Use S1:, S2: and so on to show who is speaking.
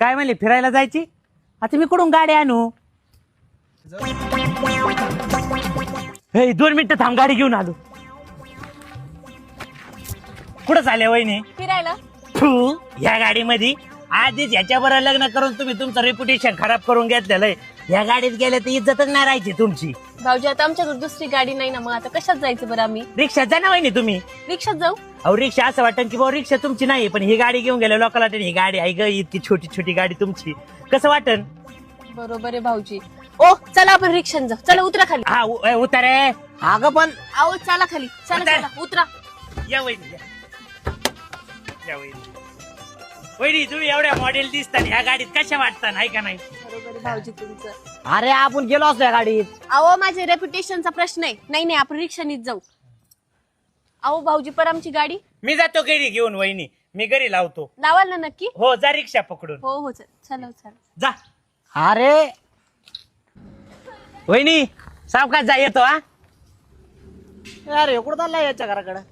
S1: काय म्हणले फिरायला जायची? आता मी कुठून गाडी आणू? हे 2 मिनिटं थांब, गाडी घेऊन आलो. कुठं चालल्या वहिनी?
S2: फिरायला.
S1: तू या गाडीमध्ये आधीच याच्याबरोबर लग्न करून तुम्ही तुमचं रेप्युटेशन खराब करून घेतलेलं आहे. या गाडीत गेल्या तर इज्जतच नाही राहायची तुमची.
S2: भाऊजी आता आमच्याकडे दुसरी गाडी नाही ना, मग आता कशात जायचं बरं आम्ही?
S1: रिक्षात जा ना वहिनी तुम्ही.
S2: रिक्षात जाऊ.
S1: अहो रिक्षा असं वाटतं की बाबा रिक्षा तुमची नाही, पण ही गाडी घेऊन गेल्या लोकांना वाटेल ही गाडी आहे ग, इतकी छोटी छोटी गाडी तुमची. कसं वाटन?
S2: बरोबर आहे भाऊजी. ओ चला आपण रिक्षात जाऊ. चला उतरा खाली.
S1: हा उतार आहे.
S3: अगं पण
S2: आओ चला खाली. चला
S1: उतर.
S2: चला उतरा.
S1: या वहिनी या वहिनी. वहिनी तुम्ही एवढ्या मॉडेल दिसतात, ह्या गाडीत कशा वाटतात आहे का नाही?
S2: बरोबर आहे भाऊजी तुमचं.
S3: अरे आपण गेलो असतो या गाडीत.
S2: अहो माझे रेप्युटेशनचा प्रश्न आहे. नाही आपण रिक्षानीच जाऊ. अहो भाऊजी पर आमची गाडी
S1: मी जातो घरी घेऊन वहिनी, मी घरी लावतो.
S2: लावाल ना नक्की?
S1: हो जा रिक्षा पकडून.
S2: हो हो चला चला.
S1: जा
S3: अरे
S1: वहिनी, सावकाश जा, येतो. हा
S3: अरे कुठं चाललाय याच्या घराकडे?